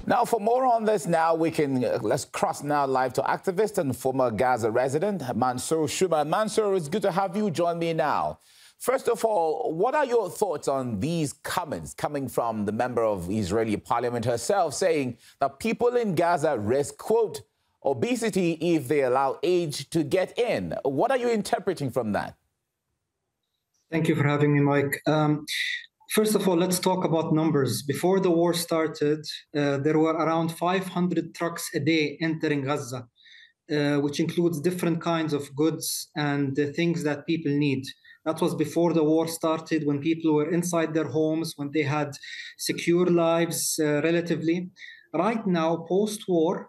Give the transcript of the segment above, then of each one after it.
Now, for more on this, let's cross now live to activist and former Gaza resident Mansour Shuma. Mansour, it's good to have you join me now. First of all, what are your thoughts on these comments coming from the member of Israeli parliament herself, saying that people in Gaza risk, quote, obesity if they allow age to get in? What are you interpreting from that? Thank you for having me, Mike. First of all, let's talk about numbers. Before the war started, there were around 500 trucks a day entering Gaza, which includes different kinds of goods and things that people need. That was before the war started, when people were inside their homes, when they had secure lives, relatively. Right now, post-war,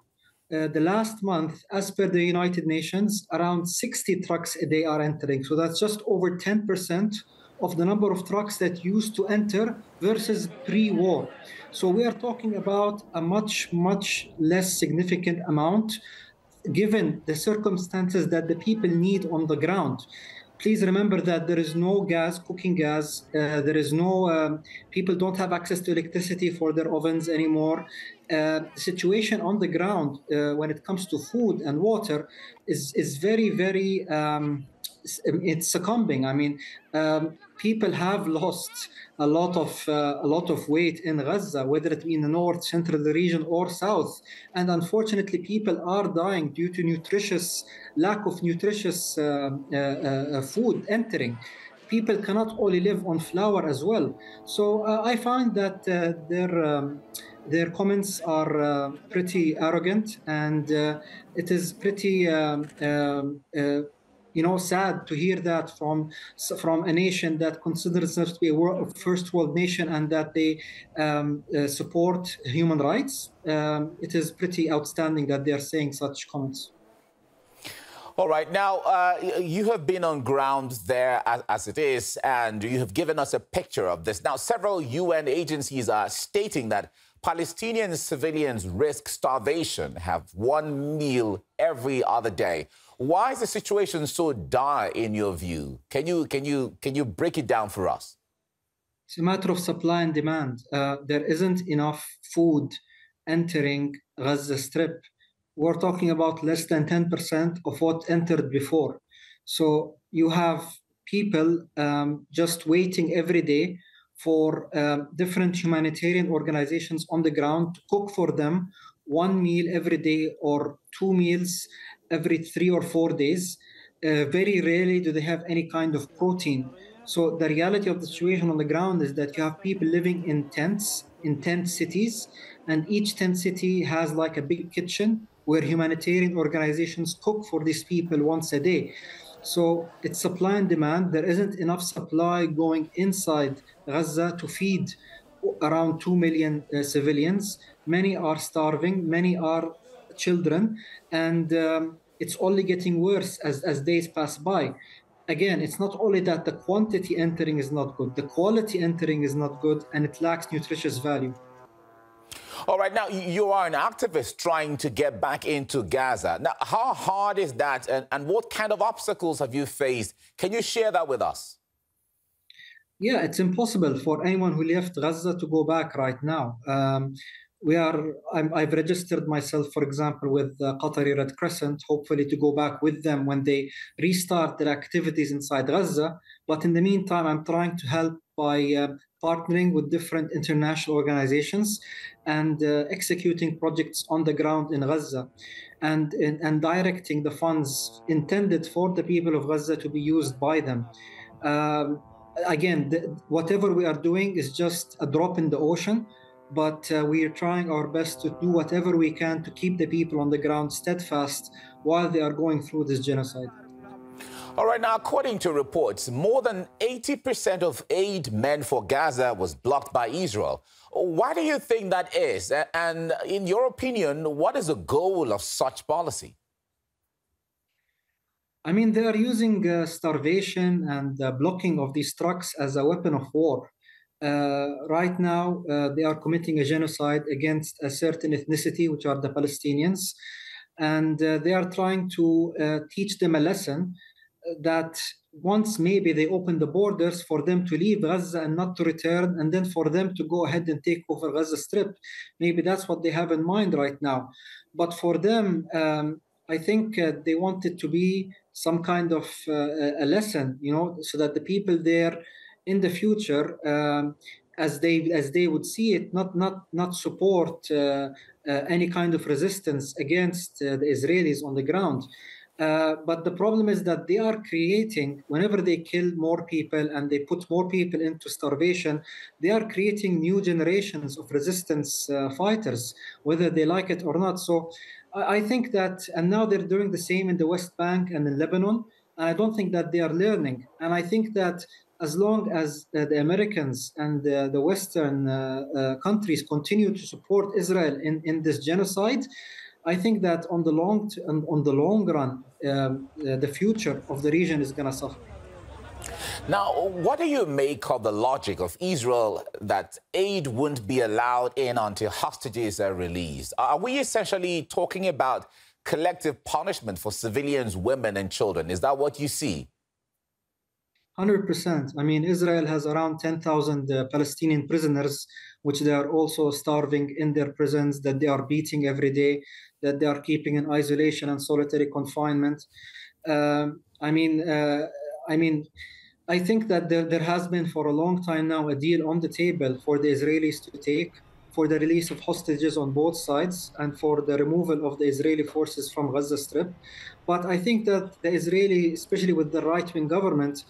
the last month, as per the United Nations, around 60 trucks a day are entering. So that's just over 10% of the number of trucks that used to enter versus pre-war. So we are talking about a much, much less significant amount, given the circumstances that the people need on the ground. Please remember that there is no gas, cooking gas. There is no, people don't have access to electricity for their ovens anymore. The situation on the ground when it comes to food and water is very, very, it's succumbing. I mean, people have lost a lot of weight in Gaza, whether it be in the north, central region, or south. And unfortunately, people are dying due to lack of nutritious food entering. People cannot only live on flour as well. So I find that their comments are pretty arrogant, and it is pretty sad to hear that from a nation that considers itself to be a first world nation and that they support human rights. It is pretty outstanding that they are saying such comments. All right. Now, you have been on ground there as it is, and you have given us a picture of this. Now, several UN agencies are stating that Palestinian civilians risk starvation, have one meal every other day. Why is the situation so dire in your view? Can you break it down for us? It's a matter of supply and demand. There isn't enough food entering Gaza Strip. We're talking about less than 10% of what entered before. So you have people just waiting every day for different humanitarian organizations on the ground to cook for them one meal every day or two meals every 3 or 4 days. Very rarely do they have any kind of protein. So the reality of the situation on the ground is that you have people living in tents, in tent cities, and each tent city has like a big kitchen where humanitarian organizations cook for these people once a day. So it's supply and demand. There isn't enough supply going inside Gaza to feed around 2 million civilians. Many are starving, many are children, and it's only getting worse as days pass by. Again, it's not only that the quantity entering is not good, the quality entering is not good, and it lacks nutritious value. All right, now you are an activist trying to get back into Gaza. Now, how hard is that, and what kind of obstacles have you faced? Can you share that with us? Yeah, it's impossible for anyone who left Gaza to go back right now. I've registered myself, for example, with the Qatari Red Crescent, hopefully to go back with them when they restart their activities inside Gaza. But in the meantime, I'm trying to help by partnering with different international organizations and executing projects on the ground in Gaza and directing the funds intended for the people of Gaza to be used by them. Again, whatever we are doing is just a drop in the ocean, but we are trying our best to do whatever we can to keep the people on the ground steadfast while they are going through this genocide. All right, now, according to reports, more than 80% of aid meant for Gaza was blocked by Israel. Why do you think that is? And in your opinion, what is the goal of such policy? I mean, they are using starvation and blocking of these trucks as a weapon of war. Right now, they are committing a genocide against a certain ethnicity, which are the Palestinians. And they are trying to teach them a lesson that once maybe they open the borders, for them to leave Gaza and not to return, and then for them to go ahead and take over Gaza Strip. Maybe that's what they have in mind right now. But for them, I think they want it to be some kind of a lesson, so that the people there in the future, as they would see it, not support any kind of resistance against the Israelis on the ground. But the problem is that they are creating, whenever they kill more people and they put more people into starvation, they are creating new generations of resistance fighters, whether they like it or not. So I think that, and now they're doing the same in the West Bank and in Lebanon. And I don't think that they are learning. And I think that as long as the Americans and the Western countries continue to support Israel in this genocide, I think that on the long run, the future of the region is going to suffer. Now, what do you make of the logic of Israel that aid wouldn't be allowed in until hostages are released? Are we essentially talking about collective punishment for civilians, women, and children? Is that what you see? 100%. I mean, Israel has around 10,000 Palestinian prisoners, which they are also starving in their prisons, that they are beating every day, that they are keeping in isolation and solitary confinement. I think that there has been for a long time now a deal on the table for the Israelis to take for the release of hostages on both sides and for the removal of the Israeli forces from Gaza Strip. But I think that the Israeli, especially with the right-wing government,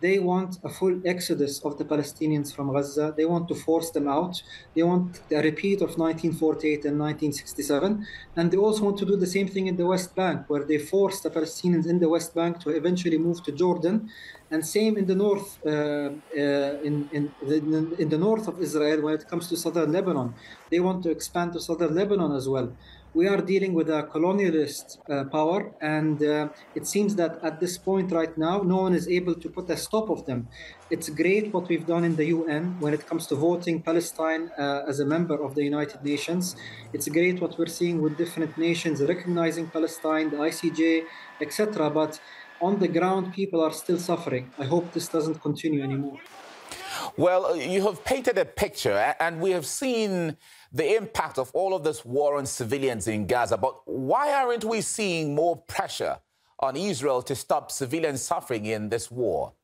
they want a full exodus of the Palestinians from Gaza. They want to force them out. They want a repeat of 1948 and 1967. And they also want to do the same thing in the West Bank, where they force the Palestinians in the West Bank to eventually move to Jordan. And same in the north, in the north of Israel, when it comes to southern Lebanon. They want to expand to southern Lebanon as well. We are dealing with a colonialist power, and it seems that at this point right now, no one is able to put a stop of them. It's great what we've done in the UN when it comes to voting Palestine as a member of the United Nations. It's great what we're seeing with different nations recognizing Palestine, the ICJ, etc. But on the ground, people are still suffering. I hope this doesn't continue anymore. Well, you have painted a picture, and we have seen the impact of all of this war on civilians in Gaza. But why aren't we seeing more pressure on Israel to stop civilian suffering in this war?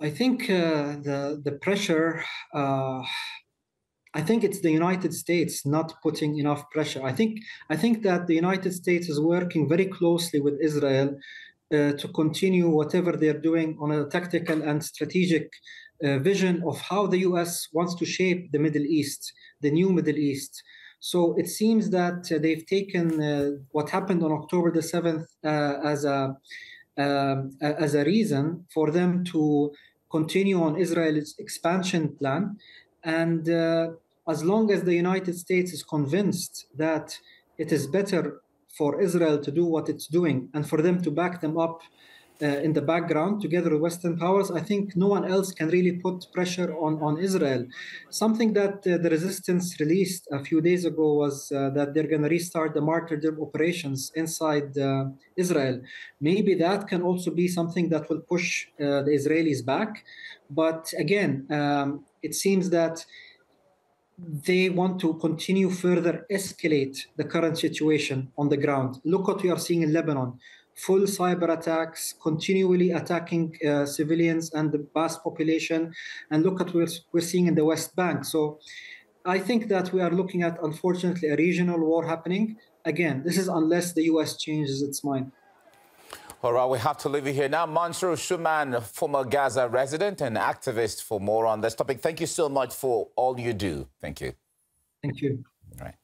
I think the pressure, I think it's the United States not putting enough pressure. I think that the United States is working very closely with Israel to continue whatever they're doing on a tactical and strategic vision of how the U.S. wants to shape the Middle East, the new Middle East. So it seems that they've taken what happened on October the 7th as a reason for them to continue on Israel's expansion plan. And as long as the United States is convinced that it is better for Israel to do what it's doing and for them to back them up in the background together with Western powers, I think no one else can really put pressure on Israel. Something that the resistance released a few days ago was that they're going to restart the martyrdom operations inside Israel. Maybe that can also be something that will push the Israelis back. But again, it seems that they want to continue further escalate the current situation on the ground. Look what we are seeing in Lebanon. Full cyber attacks, continually attacking civilians and the vast population. And look at what we're seeing in the West Bank. So I think that we are looking at, unfortunately, a regional war happening. Again, this is unless the U.S. changes its mind. All right, we have to leave you here now. Mansour Shuman, former Gaza resident and activist, for more on this topic. Thank you so much for all you do. Thank you. Thank you. All right.